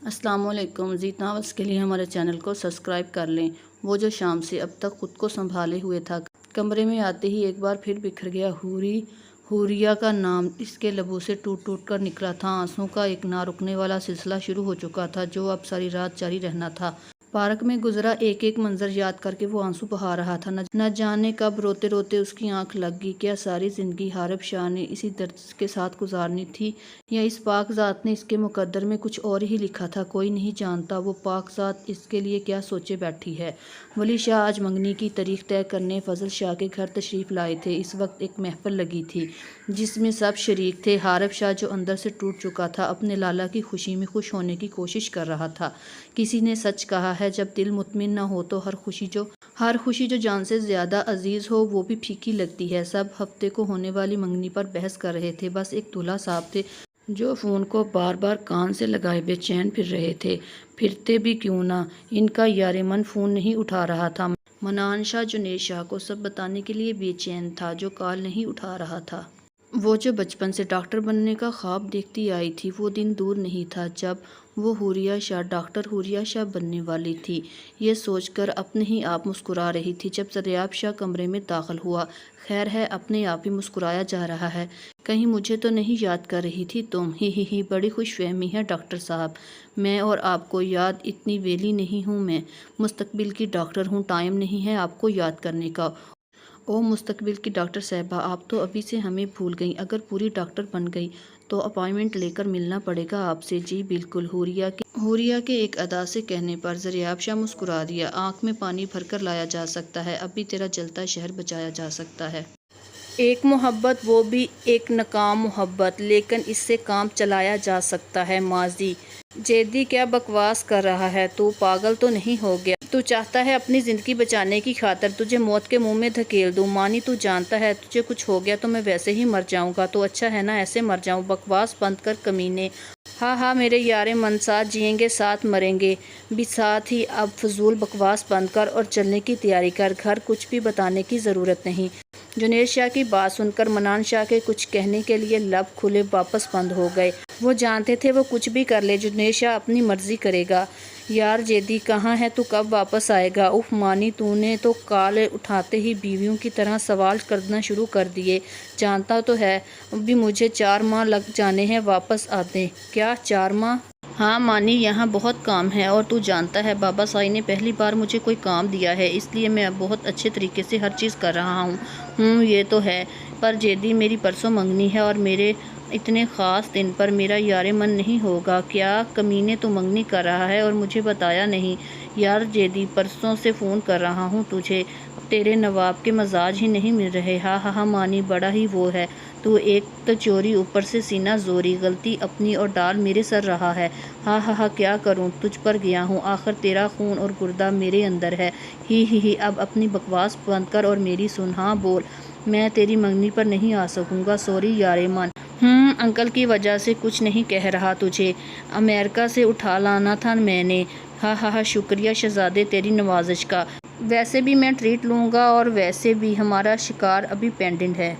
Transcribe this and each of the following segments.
السلام علیکم۔ مزید ناولس کے لیے ہمارے چینل کو سبسکرائب کر لیں۔ وہ جو شام سے اب تک خود کو سنبھالے ہوئے تھا، کمرے میں آتے ہی ایک بار پھر بکھر گیا۔ حوریہ کا نام اس کے لبوں سے ٹوٹ ٹوٹ کر نکلا تھا۔ آنسوؤں کا ایک نہ رکنے والا سلسلہ شروع ہو چکا تھا جو اب ساری رات جاری رہنا تھا۔ پارک میں گزرا ایک ایک منظر یاد کر کے وہ آنسو بہا رہا تھا۔ نہ جانے کب روتے روتے اس کی آنکھ لگ گئی۔ کیا ساری زندگی حارب شاہ نے اسی درد کے ساتھ گزارنی تھی، یا اس پاک ذات نے اس کے مقدر میں کچھ اور ہی لکھا تھا؟ کوئی نہیں جانتا وہ پاک ذات اس کے لیے کیا سوچے بیٹھی ہے۔ ولی شاہ آج منگنی کی تاریخ طے کرنے فضل شاہ کے گھر تشریف لائے تھے۔ اس وقت ایک محفل لگی تھی جس میں سب شریک تھے۔ حارب شاہ جو اندر سے ٹوٹ چکا تھا، اپنے لالا کی خوشی میں خوش ہونے کی کوشش کر رہا تھا۔ کسی نے سچ کہا ہے، جب دل مطمئن نہ ہو تو ہر خوشی جو جان سے زیادہ عزیز ہو وہ بھی پھیکی لگتی ہے۔ سب ہفتے کو ہونے والی منگنی پر بحث کر رہے تھے۔ بس ایک دولہا صاحب تھے جو فون کو بار بار کان سے لگائے بے چین پھر رہے تھے۔ پھرتے بھی کیوں نہ، ان کا یار من فون نہیں اٹھا رہا تھا۔ منان شاہ جنید شاہ کو سب بتانے کے لیے بے چین تھا جو کال نہیں اٹھا رہا تھا۔ وہ جو بچپن سے ڈاکٹر بننے کا خواب دیکھتی آئی تھی، وہ دن دور نہیں تھا جب وہ ڈاکٹر حوریہ شاہ بننے والی تھی۔ یہ سوچ کر اپنے ہی آپ مسکرا رہی تھی جب زریاب شاہ کمرے میں داخل ہوا۔ خیر ہے، اپنے آپ ہی مسکرایا جا رہا ہے۔ کہیں مجھے تو نہیں یاد کر رہی تھی تم؟ ہی بڑی خوش فہمی ہے ڈاکٹر صاحب، میں اور آپ کو یاد اتنی ویلی نہیں ہوں۔ میں مستقبل کی ڈاکٹر ہوں، ٹائم نہیں ہے آپ کو یاد کرنے کا۔ او مستقبل کی ڈاکٹر صاحبہ، آپ تو ابھی سے ہمیں بھول گئیں۔ اگر پوری ڈاکٹر بن گئی تو اپائنٹمنٹ لے کر ملنا پڑے گا آپ سے۔ جی بالکل، حوریہ کے ایک ادا سے کہنے پر زریاب شاہ مسکرا دیا۔ آنکھ میں پانی بھر کر لایا جا سکتا ہے، ابھی تیرا جلتا شہر بچایا جا سکتا ہے۔ ایک محبت، وہ بھی ایک ناکام محبت، لیکن اس سے کام چلایا جا سکتا ہے۔ ماضی جیدی کیا بکواس کر رہا ہے تو؟ پاگل تو نہیں ہو گیا؟ تو چاہتا ہے اپنی زندگی بچانے کی خاطر تجھے موت کے منہ میں دھکیل دوں؟ مانی تو جانتا ہے تجھے کچھ ہو گیا تو میں ویسے ہی مر جاؤں گا، تو اچھا ہے نا ایسے مر جاؤں؟ بکواس بند کر کمینے۔ ہاں میرے یار من، ساتھ جئیں گے ساتھ مریں گے بھی ساتھ ہی۔ اب فضول بکواس بند کر اور چلنے کی تیاری کر، گھر کچھ بھی بتانے کی ضرورت نہیں۔ جنید شاہ کی بات سن کر منان شاہ کے کچھ کہنے کے لیے لب کھلے واپس بند ہو گئے۔ وہ جانتے تھے وہ کچھ بھی کر لے، جنید شاہ اپنی مرضی کرے گا۔ یار جیدی کہاں ہے تو کب واپس آئے گا؟ اف مانی، تو نے تو کال اٹھاتے ہی بیویوں کی طرح سوال کرنا شروع کر دیے۔ جانتا تو ہے ابھی مجھے 4 ماہ لگ جانے ہیں واپس آتے۔ کیا 4 ماہ؟ ہاں مانی، یہاں بہت کام ہے، اور تو جانتا ہے بابا سائی نے پہلی بار مجھے کوئی کام دیا ہے، اس لیے میں اب بہت اچھے طریقے سے ہر چیز کر رہا ہوں۔ یہ تو ہے، پر جیدی میری پرسوں منگنی ہے اور میرے اتنے خاص دن پر میرا یار من نہیں ہوگا۔ کیا کمینے، تو منگنی کر رہا ہے اور مجھے بتایا نہیں؟ یار جیدی پرسوں سے فون کر رہا ہوں تجھے، تیرے نواب کے مزاج ہی نہیں مل رہے۔ ہاں مانی، بڑا ہی وہ ہے تو، ایک تو چوری، اوپر سے سینہ زوری، غلطی اپنی اور ڈال میرے سر رہا ہے۔ ہاں کیا کروں، تجھ پر گیا ہوں، آخر تیرا خون اور گردہ میرے اندر ہے۔ ہی اب اپنی بکواس بند کر اور میری سن۔ ہاں بول۔ میں تیری منگنی پر نہیں آ سکوں گا، سوری یار من۔ انکل کی وجہ سے کچھ نہیں کہہ رہا، تجھے امریکہ سے اٹھا لانا تھا میں نے۔ ہاں شکریہ شہزادے تیری نوازش کا، ویسے بھی میں ٹریٹ لوں گا، اور ویسے بھی ہمارا شکار ابھی پینڈنگ ہے۔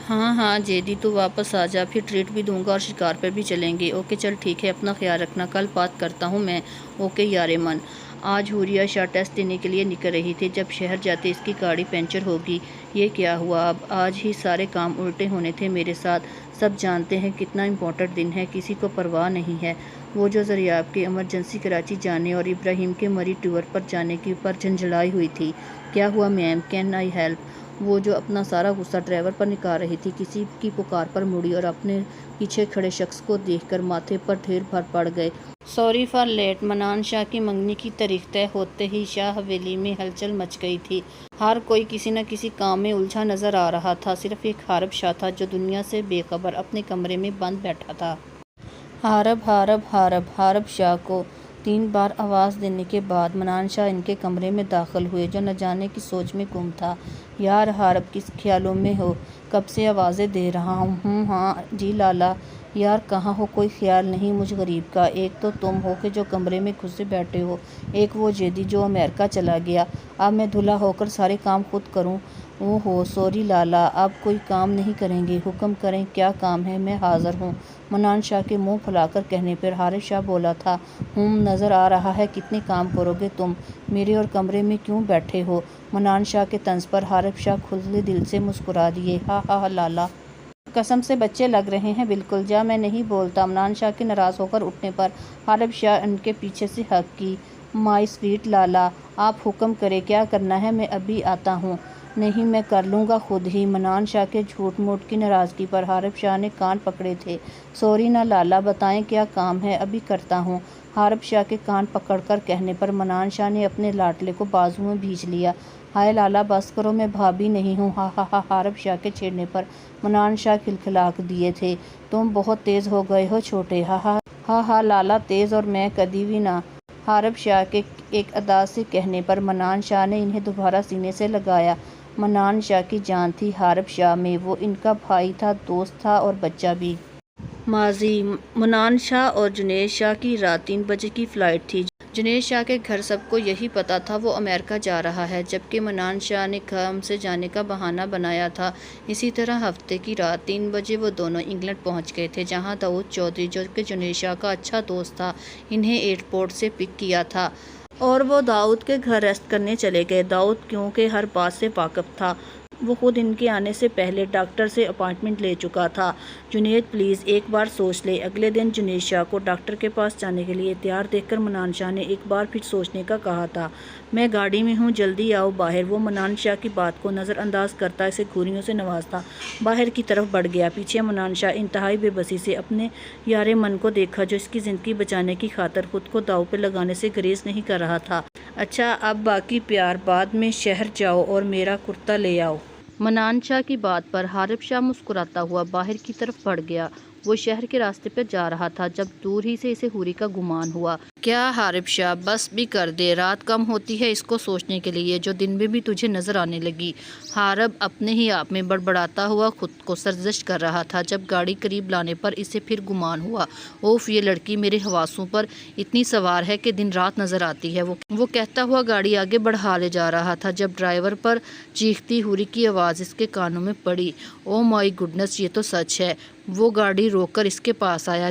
ہاں جیدی تو واپس آ جا، پھر ٹریٹ بھی دوں گا اور شکار پر بھی چلیں گے۔ اوکے چل ٹھیک ہے، اپنا خیال رکھنا، کل بات کرتا ہوں میں۔ اوکے یار من۔ آج حوریہ شاہ ٹیسٹ دینے کے لیے نکل رہی تھی جب شہر جاتے اس کی گاڑی پنچر ہوگی۔ یہ کیا ہوا؟ اب آج ہی سارے کام الٹے ہونے تھے میرے ساتھ۔ سب جانتے ہیں کتنا امپورٹنٹ دن ہے، کسی کو پرواہ نہیں ہے۔ وہ جو زریاب کے ایمرجنسی کراچی جانے اور ابراہیم کے مری ٹور پر جانے کی پر جھنجھلائی ہوئی تھی۔ کیا ہوا میم، کین آئی ہیلپ؟ وہ جو اپنا سارا غصہ ڈرائیور پر نکال رہی تھی، کسی کی پکار پر مڑی اور اپنے پیچھے کھڑے شخص کو دیکھ کر ماتھے پر ڈھیر بھر پڑ گئے۔ Sorry for late. Mannan Shah کی منگنی کی تاریخ طے ہوتے ہی شاہ حویلی میں ہلچل مچ گئی تھی۔ ہر کوئی کسی نہ کسی کام میں الجھا نظر آ رہا تھا۔ صرف ایک حارب شاہ تھا جو دنیا سے بے خبر اپنے کمرے میں بند بیٹھا تھا۔ حارب شاہ کو 3 بار آواز دینے کے بعد منان شاہ ان کے کمرے میں داخل ہوئے، جو نہ جانے کس سوچ میں گم تھا۔ یار حارب، کس خیالوں میں ہو؟ کب سے آوازیں دے رہا ہوں۔ ہاں جی لالا۔ یار کہاں ہو؟ کوئی خیال نہیں مجھ غریب کا؟ ایک تو تم ہو کہ جو کمرے میں گھسے بیٹھے ہو، ایک وہ جیدی جو امریکہ چلا گیا۔ اب میں دلہا ہو کر سارے کام خود کروں؟ اوہو سوری لالا، اب کوئی کام نہیں کریں گے؟ حکم کریں، کیا کام ہے؟ میں حاضر ہوں۔ منان شاہ کے منہ پھلا کر کہنے پر حارث شاہ بولا تھا، نظر آ رہا ہے کتنے کام کرو گے تم، میرے اور کمرے میں کیوں بیٹھے ہو؟ منان شاہ کے طنز پر حارث شاہ کھلے دل سے مسکرا دیے۔ ہا ہا لالا، قسم سے بچے لگ رہے ہیں بالکل، جا میں نہیں بولتا۔ منان شاہ کے ناراض ہو کر اٹھنے پر حارث شاہ ان کے پیچھے سے ہگ کی۔ مائی سویٹ لالا، آپ حکم کریں، کیا کرنا ہے؟ میں ابھی آتا ہوں۔ نہیں، میں کر لوں گا خود ہی۔ منان شاہ کے جھوٹ موٹ کی ناراضگی پر حارث شاہ نے کان پکڑے تھے۔ سوری نا لالا، بتائیں کیا کام ہے؟ ابھی کرتا ہوں۔ حارث شاہ کے کان پکڑ کر کہنے پر منان شاہ نے اپنے لاڈلے کو بازو میں بھینچ لیا۔ ہائے لالا بس کرو، میں بھابھی نہیں ہوں۔ ہا ہا ہا، حارث شاہ کے چھیڑنے پر منان شاہ کھلکھلا دیے تھے۔ تم بہت تیز ہو گئے ہو چھوٹے۔ ہا ہا ہا ہا لالا، تیز اور میں کدی بھی نہ۔ حارث شاہ کے ایک ادا سے کہنے پر منان شاہ نے انہیں دوبارہ سینے سے لگایا۔ منان شاہ کی جان تھی حارث شاہ میں، وہ ان کا بھائی تھا، دوست تھا اور بچہ بھی۔ ماضی: منان شاہ اور جنید شاہ کی رات 3 بجے کی فلائٹ تھی۔ جنید شاہ کے گھر سب کو یہی پتا تھا وہ امریکہ جا رہا ہے، جبکہ منان شاہ نے کام سے جانے کا بہانہ بنایا تھا۔ اسی طرح ہفتے کی رات 3 بجے وہ دونوں انگلینڈ پہنچ گئے تھے، جہاں داؤد چودھری، جو کہ جنید شاہ کا اچھا دوست تھا، انہیں ایئرپورٹ سے پک کیا تھا اور وہ داؤد کے گھر ریسٹ کرنے چلے گئے۔ داؤد کیونکہ ہر بات سے واقف تھا، وہ خود ان کے آنے سے پہلے ڈاکٹر سے اپائنٹمنٹ لے چکا تھا۔ جنید پلیز ایک بار سوچ لے۔ اگلے دن جنید شاہ کو ڈاکٹر کے پاس جانے کے لیے تیار دیکھ کر منان شاہ نے ایک بار پھر سوچنے کا کہا تھا۔ میں گاڑی میں ہوں، جلدی آؤ باہر۔ وہ منان شاہ کی بات کو نظر انداز کرتا اسے گھوریوں سے نوازتا باہر کی طرف بڑھ گیا۔ پیچھے منان شاہ انتہائی بے بسی سے اپنے یار من کو دیکھا، جو اس کی زندگی بچانے کی خاطر خود کو داؤ پہ لگانے سے گریز نہیں کر رہا تھا۔ اچھا اب باقی پیار بعد میں، شہر جاؤ اور میرا کرتا لے آؤ۔ منان شاہ کی بات پر حارث شاہ مسکراتا ہوا باہر کی طرف بڑھ گیا۔ وہ شہر کے راستے پر جا رہا تھا جب دور ہی سے اسے حوری کا گمان ہوا۔ کیا حارث شاہ، بس بھی کر دے، رات کم ہوتی ہے اس کو سوچنے کے لیے، جو دن میں بھی تجھے نظر آنے لگی۔ حارث اپنے ہی آپ میں بڑبڑاتا ہوا خود کو سرزنش کر رہا تھا، جب گاڑی قریب لانے پر اسے پھر گمان ہوا، اوف یہ لڑکی میرے حواسوں پر اتنی سوار ہے کہ دن رات نظر آتی ہے۔ وہ کہتا ہوا گاڑی آگے بڑھا لے جا رہا تھا جب ڈرائیور پر چیختی حوری کی آواز اس کے کانوں میں پڑی۔ او مائی گڈنس، یہ تو سچ ہے۔ وہ گاڑی روک کر اس کے پاس آیا۔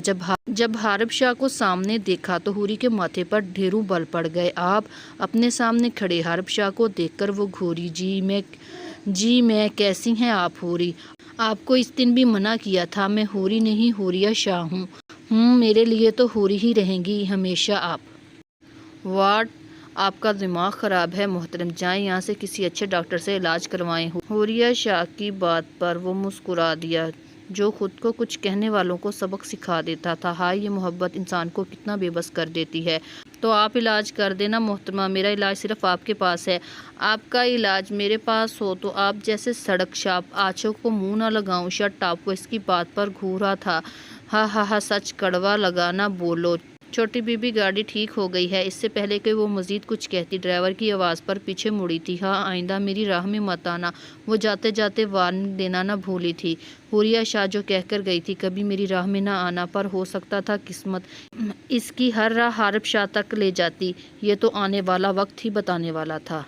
جب حارث شاہ کو سامنے دیکھا تو حوری کے ماتھے پر ڈھیروں بل پڑ گئے۔ آپ اپنے سامنے کھڑے حارث شاہ کو دیکھ کر وہ گھوری، جی میں، کیسی ہیں آپ حوری؟ آپ کو اس دن بھی منع کیا تھا۔ میں حوری نہیں، حوریہ شاہ ہوں۔ میرے لیے تو حوری ہی رہیں گی ہمیشہ آپ۔ واٹ؟ آپ کا دماغ خراب ہے محترم، جائیں یہاں سے، کسی اچھے ڈاکٹر سے علاج کروائیں۔ حوریہ شاہ کی بات پر وہ مسکرا دیا، جو خود کو کچھ کہنے والوں کو سبق سکھا دیتا تھا۔ ہائے یہ محبت انسان کو کتنا بے بس کر دیتی ہے۔ تو آپ علاج کر دینا محترمہ، میرا علاج صرف آپ کے پاس ہے۔ آپ کا علاج میرے پاس ہو تو آپ جیسے سڑک شاپ آنچوں کو منہ نہ لگاؤں۔ شٹ اپ، وہ اس کی بات پر گھورا تھا۔ ہا ہا ہا، سچ کڑوا لگا نہ بولو۔ چھوٹی بی بی گاڑی ٹھیک ہو گئی ہے۔ اس سے پہلے کہ وہ مزید کچھ کہتی، ڈرائیور کی آواز پر پیچھے مڑی تھی۔ ہاں آئندہ میری راہ میں مت آنا، وہ جاتے جاتے وارننگ دینا نہ بھولی تھی۔ حوریہ شاہ جو کہہ کر گئی تھی کبھی میری راہ میں نہ آنا، پر ہو سکتا تھا قسمت اس کی ہر راہ حارث شاہ تک لے جاتی، یہ تو آنے والا وقت ہی بتانے والا تھا۔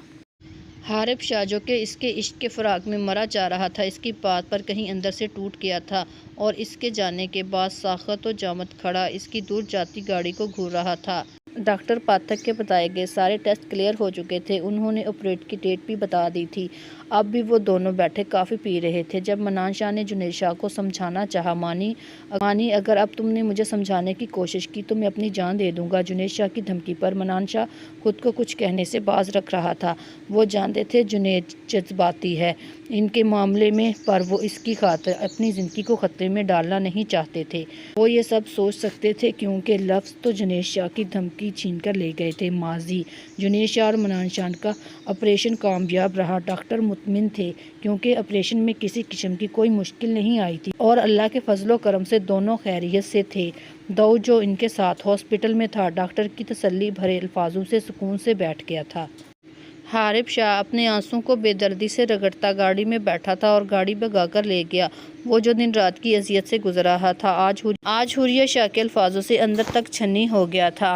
حارث شاہ جو کہ اس کے عشق کے فراق میں مرا جا رہا تھا، اس کی بات پر کہیں اندر سے ٹوٹ گیا تھا اور اس کے جانے کے بعد ساخت و جامت کھڑا اس کی دور جاتی گاڑی کو گھور رہا تھا۔ ڈاکٹر پاٹھک کے بتائے گئے سارے ٹیسٹ کلیئر ہو چکے تھے، انہوں نے آپریٹ کی ڈیٹ بھی بتا دی تھی۔ اب بھی وہ دونوں بیٹھے کافی پی رہے تھے جب منان شاہ نے جنید شاہ کو سمجھانا چاہا، مانی اگر اب تم نے مجھے سمجھانے کی کوشش کی تو میں اپنی جان دے دوں گا۔ جنید شاہ کی دھمکی پر منان شاہ خود کو کچھ کہنے سے باز رکھ رہا تھا۔ وہ جانتے تھے جنید جذباتی ہے ان کے معاملے میں، پر وہ اس کی خاطر اپنی زندگی کو خطرے میں ڈالنا نہیں چاہتے تھے۔ وہ یہ سب سوچ سکتے تھے کیونکہ لفظ تو جنید شاہ کی دھمکی چھین کر لے گئے تھے۔ ماضی: جنید شاہ اور منان شاہ کا آپریشن کامیاب رہا۔ ڈاکٹر مطمئن تھے کیونکہ آپریشن میں کسی قسم کی کوئی مشکل نہیں آئی تھی اور اللہ کے فضل و کرم سے دونوں خیریت سے تھے۔ داؤد جو ان کے ساتھ ہاسپٹل میں تھا، ڈاکٹر کی تسلی بھرے الفاظوں سے سکون سے بیٹھ گیا تھا۔ حارث شاہ اپنے آنسوں کو بے دردی سے رگڑتا گاڑی میں بیٹھا تھا اور گاڑی بھگا کر لے گیا۔ وہ جو دن رات کی اذیت سے گزر رہا تھا، آج حوریہ شاہ کے الفاظوں سے اندر تک چھنی ہو گیا تھا۔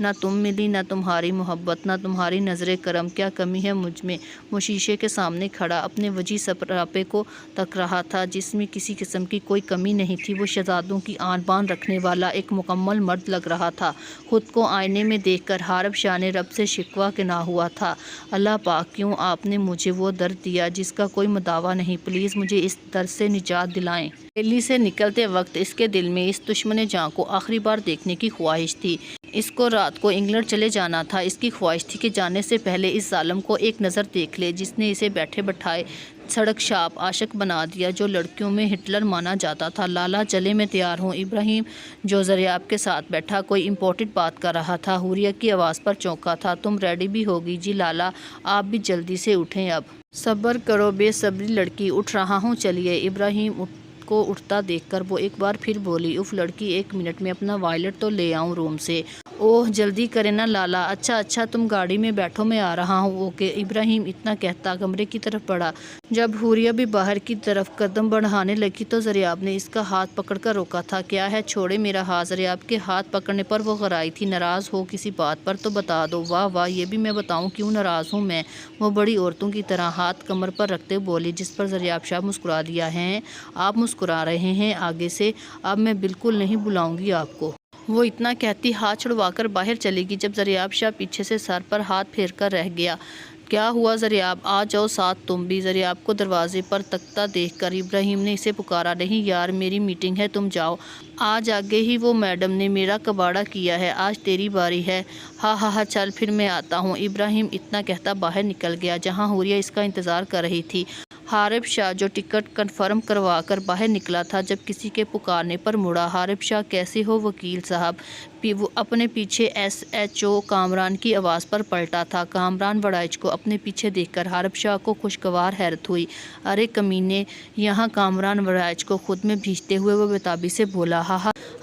نہ تم ملی، نہ تمہاری محبت، نہ تمہاری نظر کرم، کیا کمی ہے مجھ میں؟ وہ شیشے کے سامنے کھڑا اپنے وجیح سراپے کو تک رہا تھا جس میں کسی قسم کی کوئی کمی نہیں تھی۔ وہ شہزادوں کی آن بان رکھنے والا ایک مکمل مرد لگ رہا تھا۔ خود کو آئینے میں دیکھ کر حارب شاہ نے رب سے شکوہ کنا ہوا تھا، اللہ پاک کیوں آپ نے مجھے وہ درد دیا جس کا کوئی مداوا نہیں، پلیز مجھے اس درد سے نجات دلائیں۔ دہلی سے نکلتے وقت اس کے دل میں اس دشمن جاں کو آخری بار دیکھنے کی خواہش تھی۔ اس کو رات کو انگلینڈ چلے جانا تھا۔ اس کی خواہش تھی کہ جانے سے پہلے اس ظالم کو ایک نظر دیکھ لے جس نے اسے بیٹھے بٹھائے سڑک شاپ عاشق بنا دیا، جو لڑکیوں میں ہٹلر مانا جاتا تھا۔ لالا چلے میں تیار ہوں۔ ابراہیم جو زریاب کے ساتھ بیٹھا کوئی امپورٹنٹ بات کر رہا تھا، حوریہ کی آواز پر چونکا تھا۔ تم ریڈی بھی ہوگی؟ جی لالا، آپ بھی جلدی سے اٹھیں اب۔ صبر کرو بے صبری لڑکی، اٹھ رہا ہوں چلیے۔ ابراہیم کو اٹھتا دیکھ کر وہ ایک بار پھر بولی، اف لڑکی، 1 منٹ میں اپنا وائلٹ تو لے آؤں روم سے۔ اوہ جلدی کریں نا لالا۔ اچھا تم گاڑی میں بیٹھو، میں آ رہا ہوں۔ اوکے۔ ابراہیم اتنا کہتا کمرے کی طرف بڑھا۔ جب حوریہ بھی باہر کی طرف قدم بڑھانے لگی تو زریاب نے اس کا ہاتھ پکڑ کر روکا تھا۔ کیا ہے؟ چھوڑے میرا ہاتھ۔ زریاب کے ہاتھ پکڑنے پر وہ غرائی تھی۔ ناراض ہو کسی بات پر تو بتا دو۔ واہ یہ بھی میں بتاؤں کیوں ناراض ہوں میں؟ وہ بڑی عورتوں کی طرح ہاتھ کمر پر رکھتے بولی، جس پر زریاب شاہ مسکرا دیا۔ ہیں آپ مسکرا رہے ہیں آگے سے؟ اب میں بالکل نہیں بلاؤں گی آپ کو۔ وہ اتنا کہتی ہاتھ چھڑوا کر باہر چلے گی جب زریاب شاہ پیچھے سے سر پر ہاتھ پھیر کر رہ گیا۔ کیا ہوا زریاب؟ آ جاؤ ساتھ تم بھی۔ زریاب کو دروازے پر تکتا دیکھ کر ابراہیم نے اسے پکارا۔ نہیں یار میری میٹنگ ہے، تم جاؤ۔ آج آگے ہی وہ میڈم نے میرا کباڑا کیا ہے، آج تیری باری ہے۔ ہاں چل پھر میں آتا ہوں۔ ابراہیم اتنا کہتا باہر نکل گیا جہاں حوریہ اس کا انتظار کر رہی تھی۔ حارب شاہ جو ٹکٹ کنفرم کروا کر باہر نکلا تھا جب کسی کے پکارنے پر مڑا۔ حارب شاہ کیسے ہو وکیل صاحب؟ وہ اپنے پیچھے SHO کامران کی آواز پر پلٹا تھا۔ کامران وڑائچ کو اپنے پیچھے دیکھ کر حارب شاہ کو خوشگوار حیرت ہوئی۔ ارے کمینے یہاں! کامران وڑائچ کو خود میں بھیجتے ہوئے وہ بےتابی سے بولا۔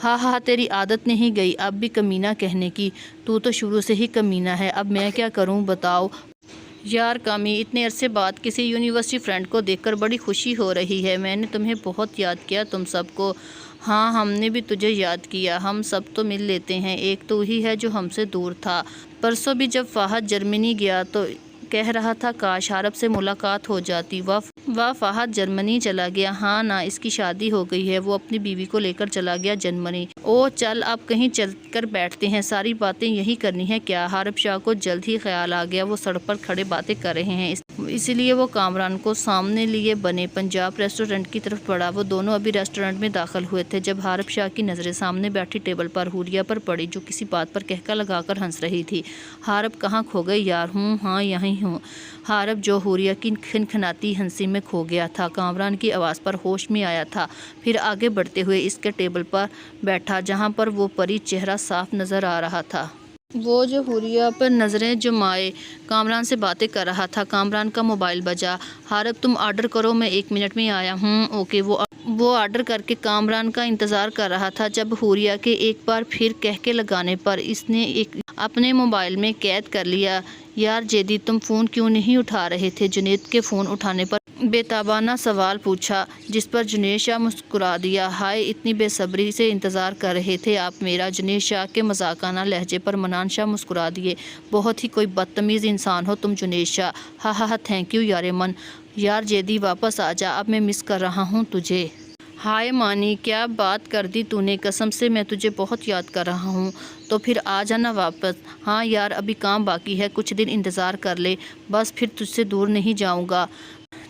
ہاں تیری عادت نہیں گئی اب بھی کمینہ کہنے کی؟ تو شروع سے ہی کمینہ ہے، اب میں کیا کروں بتاؤ؟ یار کامی، اتنے عرصے بعد کسی یونیورسٹی فرینڈ کو دیکھ کر بڑی خوشی ہو رہی ہے۔ میں نے تمہیں بہت یاد کیا تم سب کو۔ ہاں ہم نے بھی تجھے یاد کیا، ہم سب تو مل لیتے ہیں، ایک تو ہی ہے جو ہم سے دور تھا۔ پرسوں بھی جب فہد جرمنی گیا تو کہہ رہا تھا کاش حارب سے ملاقات ہو جاتی۔ واہ فہد جرمنی چلا گیا؟ ہاں نا، اس کی شادی ہو گئی ہے، وہ اپنی بیوی کو لے کر چلا گیا جرمنی۔ او چل اب کہیں چل کر بیٹھتے ہیں، ساری باتیں یہی کرنی ہے کیا؟ حارب شاہ کو جلد ہی خیال آ گیا وہ سڑک پر کھڑے باتیں کر رہے ہیں، اس لیے وہ کامران کو سامنے لیے بنے پنجاب ریسٹورنٹ کی طرف بڑھا۔ وہ دونوں ابھی ریسٹورنٹ میں داخل ہوئے تھے جب حارب شاہ کی نظریں سامنے بیٹھی ٹیبل پر حوریہ پر پڑی جو کسی بات پر کہکا لگا کر ہنس رہی تھی۔ حارب کہاں کھو گئی یار؟ ہاں یہیں ہوں۔ حارب جو حوریہ کی کھنکھناتی ہنسی میں کھو گیا تھا کامران کی آواز پر ہوش میں آیا تھا، پھر آگے بڑھتے ہوئے اس کے ٹیبل پر بیٹھا جہاں پر وہ پری چہرہ صاف نظر آ رہا تھا۔ وہ جو حوریہ پر نظریں جمائے کامران سے باتیں کر رہا تھا۔ کامران کا موبائل بجا۔ حارب تم آرڈر کرو، میں 1 منٹ میں آیا ہوں۔ اوکے۔ وہ آرڈر کر کے کامران کا انتظار کر رہا تھا جب حوریہ کے ایک بار پھر کہکے لگانے پر اس نے اپنے موبائل میں قید کر لیا۔ یار جیدی تم فون کیوں نہیں اٹھا رہے تھے؟ جنید کے فون اٹھانے پر بےتابانہ سوال پوچھا جس پر جنید شاہ مسکرا دیا۔ ہائے اتنی بے صبری سے انتظار کر رہے تھے آپ میرا؟ جنید شاہ کے مذاقانہ لہجے پر منان شاہ مسکرا دیے۔ بہت ہی کوئی بدتمیز انسان ہو تم جنید شاہ۔ ہاں تھینک یو یار من۔ یار جیدی واپس آ جا، اب میں مس کر رہا ہوں تجھے۔ ہائے مانی کیا بات کر دی تو نے، قسم سے میں تجھے بہت یاد کر رہا ہوں۔ تو پھر آ جانا واپس۔ ہاں یار ابھی کام باقی ہے، کچھ دن انتظار کر لے، بس پھر تجھ سے دور نہیں جاؤں گا۔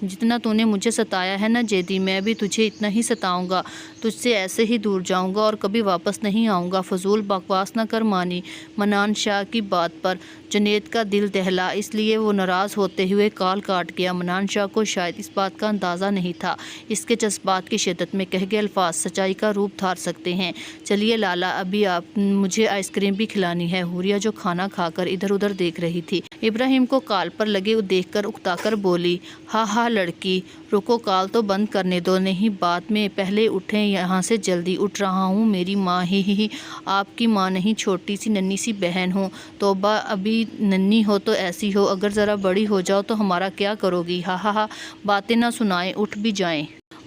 جتنا تو نے مجھے ستایا ہے نا جیدی، میں بھی تجھے اتنا ہی ستاؤں گا، تجھ سے ایسے ہی دور جاؤں گا اور کبھی واپس نہیں آؤں گا۔ فضول بکواس نہ کر مانی۔ منان شاہ کی بات پر جنید کا دل دہلا، اس لیے وہ ناراض ہوتے ہوئے کال کاٹ گیا۔ منان شاہ کو شاید اس بات کا اندازہ نہیں تھا، اس کے جذبات کی شدت میں کہے گئے الفاظ سچائی کا روپ دھار سکتے ہیں۔ چلیے لالا ابھی آپ مجھے آئس کریم بھی کھلانی ہے۔ حوریہ جو کھانا کھا کر ادھر ادھر دیکھ رہی تھی ابراہیم کو کال پر لگے دیکھ کر اکتا کر بولی، ہاں لڑکی رکو، کال تو بند کرنے دو۔ نہیں بعد میں، پہلے اٹھیں یہاں سے جلدی۔ اٹھ رہا ہوں میری ماں ہی آپ کی ماں نہیں، چھوٹی سی ننھی سی بہن ہوں۔ توبہ ابھی ننھی ہو تو ایسی ہو، اگر ذرا بڑی ہو جاؤ تو ہمارا کیا کرو گی؟ ہاں باتیں نہ سنائیں، اٹھ بھی جائیں۔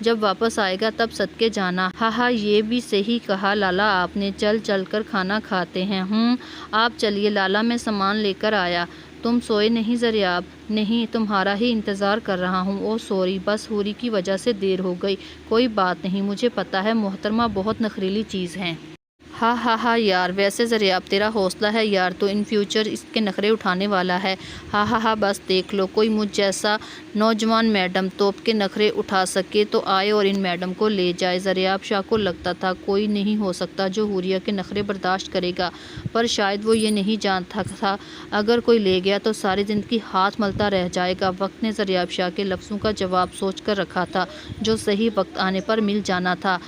جب واپس آئے گا تب صدقے جانا۔ ہاں یہ بھی صحیح کہا لالا آپ نے، چل چل کر کھانا کھاتے ہیں۔ آپ چلیے لالا، میں سامان لے کر آیا۔ تم سوئے نہیں زریاب؟ نہیں، تمہارا ہی انتظار کر رہا ہوں۔ او سوری، بس حوری کی وجہ سے دیر ہو گئی۔ کوئی بات نہیں، مجھے پتا ہے محترمہ بہت نخریلی چیز ہیں۔ ہاں یار، ویسے زریاب تیرا حوصلہ ہے یار، تو ان فیوچر اس کے نخرے اٹھانے والا ہے۔ ہاں بس دیکھ لو، کوئی مجھ جیسا نوجوان میڈم توپ کے نخرے اٹھا سکے تو آئے اور ان میڈم کو لے جائے۔ زریاب شاہ کو لگتا تھا کوئی نہیں ہو سکتا جو حوریہ کے نخرے برداشت کرے گا، پر شاید وہ یہ نہیں جانتا تھا اگر کوئی لے گیا تو ساری زندگی ہاتھ ملتا رہ جائے گا۔ وقت نے زریاب شاہ کے لفظوں کا جواب سوچ کر رکھا تھا جو صحیح وقت آنے پر مل جانا تھا۔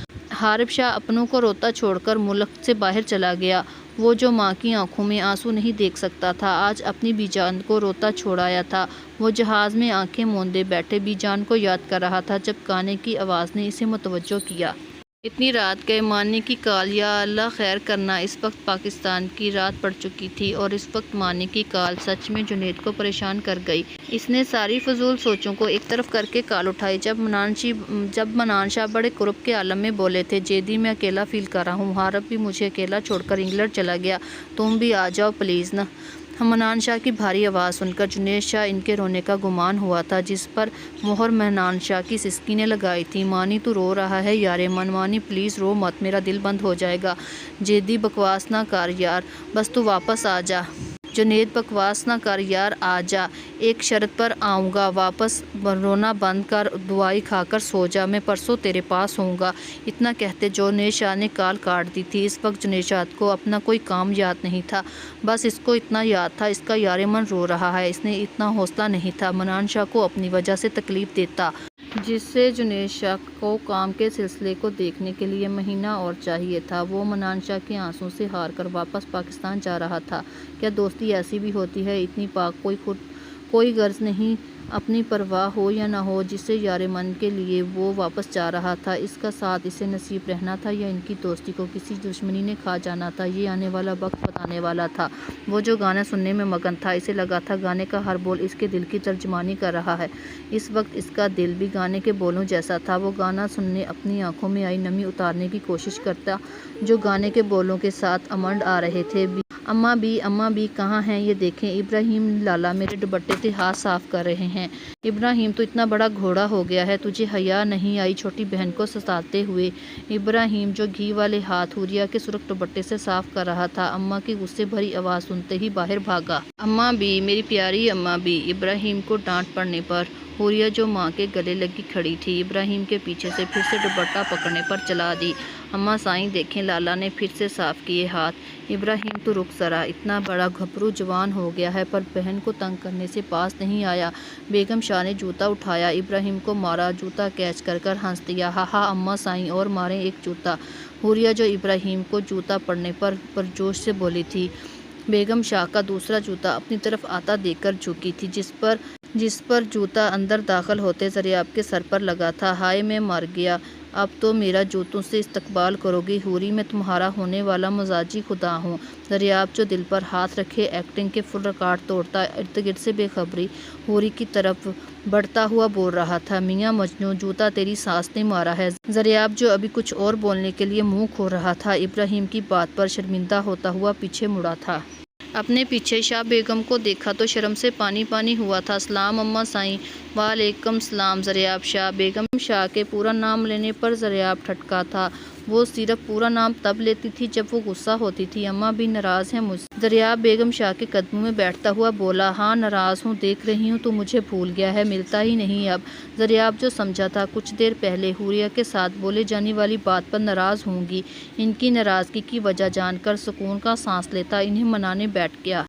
حارب شاہ اپنوں کو روتا چھوڑ کر ملک سے باہر چلا گیا۔ وہ جو ماں کی آنکھوں میں آنسو نہیں دیکھ سکتا تھا، آج اپنی بی جان کو روتا چھوڑایا تھا۔ وہ جہاز میں آنکھیں موندے بیٹھے بی جان کو یاد کر رہا تھا جب گانے کی آواز نے اسے متوجہ کیا۔ اتنی رات گئے مانے کی کال، یا اللہ خیر کرنا۔ اس وقت پاکستان کی رات پڑ چکی تھی اور اس وقت مانے کی کال سچ میں جنید کو پریشان کر گئی۔ اس نے ساری فضول سوچوں کو ایک طرف کر کے کال اٹھائی۔ جب منان شاہ بڑے کرب کے عالم میں بولے تھے، جیدی میں اکیلا فیل کر رہا ہوں، حارب بھی مجھے اکیلا چھوڑ کر انگلینڈ چلا گیا، تم بھی آ جاؤ پلیز نا۔ منان شاہ کی بھاری آواز سن کر جنید شاہ ان کے رونے کا گمان ہوا تھا جس پر مہر منان شاہ کی سسکی نے لگائی تھی۔ مانی تو رو رہا ہے یارے من، مانی پلیز رو مت، میرا دل بند ہو جائے گا۔ جیدی بکواس نہ کر یار، بس تو واپس آ جا۔ جنید بکواس نہ کر یار، آ جا، ایک شرط پر آؤں گا، واپس رونا بند کر، دوائی کھا کر سو جا، میں پرسوں تیرے پاس ہوں گا۔ اتنا کہتے جنید شاہ نے کال کاٹ دی تھی۔ اس وقت جنید شاہ کو اپنا کوئی کام یاد نہیں تھا، بس اس کو اتنا یاد تھا اس کا یار من رو رہا ہے۔ اس نے اتنا حوصلہ نہیں تھا منان شاہ کو اپنی وجہ سے تکلیف دیتا، جس سے جنید شاہ کو کام کے سلسلے کو دیکھنے کے لیے مہینہ اور چاہیے تھا۔ وہ منان شاہ کے آنسوں سے ہار کر واپس پاکستان جا رہا تھا۔ کیا دوستی ایسی بھی ہوتی ہے اتنی پاک، کوئی غرض نہیں اپنی پرواہ ہو یا نہ ہو، جسے یار من کے لیے وہ واپس جا رہا تھا، اس کا ساتھ اسے نصیب رہنا تھا یا ان کی دوستی کو کسی دشمنی نے کھا جانا تھا، یہ آنے والا وقت بتانے والا تھا۔ وہ جو گانا سننے میں مگن تھا، اسے لگا تھا گانے کا ہر بول اس کے دل کی ترجمانی کر رہا ہے۔ اس وقت اس کا دل بھی گانے کے بولوں جیسا تھا۔ وہ گانا سننے اپنی آنکھوں میں آئی نمی اتارنے کی کوشش کرتا جو گانے کے بولوں کے ساتھ امنڈ آ رہے تھے۔ اماں بھی کہاں ہیں؟ یہ دیکھیں ابراہیم لالا میرے دوپٹے سے ہاتھ صاف کر رہے ہیں۔ ابراہیم تو اتنا بڑا گھوڑا ہو گیا ہے، تجھے حیا نہیں آئی چھوٹی بہن کو ستاتے ہوئے؟ ابراہیم جو گھی والے ہاتھ حوریہ کے سرخ دوپٹے سے صاف کر رہا تھا، اماں کی غصے بھری آواز سنتے ہی باہر بھاگا۔ اماں بھی، میری پیاری اماں بھی۔ ابراہیم کو ڈانٹ پڑنے پر حوریہ جو ماں کے گلے لگی کھڑی تھی، ابراہیم کے پیچھے سے پھر سے دوپٹہ پکڑنے پر چلا دی۔ اماں سائیں دیکھیں لالا نے پھر سے صاف کیے ہاتھ۔ ابراہیم تو رک ذرا، اتنا بڑا گھبرو جوان ہو گیا ہے پر بہن کو تنگ کرنے سے پاس نہیں آیا۔ بیگم شاہ نے جوتا اٹھایا، ابراہیم کو مارا، جوتا کیچ کر ہنس دیا۔ ہاں اماں سائیں، اور ماریں ایک جوتا۔ حوریہ جو ابراہیم کو جوتا پڑنے پر پرجوش سے بولی تھی، بیگم شاہ کا دوسرا جوتا اپنی طرف آتا دیکھ کر جھکی تھی، جس پر جوتا اندر داخل ہوتے زریاب کے سر پر لگا تھا۔ ہائے میں مر گیا، اب تو میرا جوتوں سے استقبال کرو گی حوری، میں تمہارا ہونے والا مزاجی خدا ہوں۔ زریاب جو دل پر ہاتھ رکھے ایکٹنگ کے فل ریکارڈ توڑتا ارد گرد سے بے خبری حوری کی طرف بڑھتا ہوا بول رہا تھا، میاں مجنوں، جوتا تیری ساس نے مارا ہے۔ زریاب جو ابھی کچھ اور بولنے کے لیے منہ کھول رہا تھا، ابراہیم کی بات پر شرمندہ ہوتا ہوا پیچھے مڑا تھا۔ اپنے پیچھے شاہ بیگم کو دیکھا تو شرم سے پانی پانی ہوا تھا۔ سلام اماں سائیں۔ وعلیکم سلام زریاب شاہ۔ بیگم شاہ کے پورا نام لینے پر زریاب ٹھٹکا تھا۔ وہ صرف پورا نام تب لیتی تھی جب وہ غصہ ہوتی تھی۔ اماں بھی ناراض ہیں مجھ سے؟ زریاب بیگم شاہ کے قدموں میں بیٹھتا ہوا بولا، ہاں ناراض ہوں، دیکھ رہی ہوں تو مجھے بھول گیا ہے، ملتا ہی نہیں اب۔ زریاب جو سمجھا تھا کچھ دیر پہلے حوریہ کے ساتھ بولے جانے والی بات پر ناراض ہوں گی، ان کی ناراضگی کی وجہ جان کر سکون کا سانس لیتا انہیں منانے بیٹھ گیا۔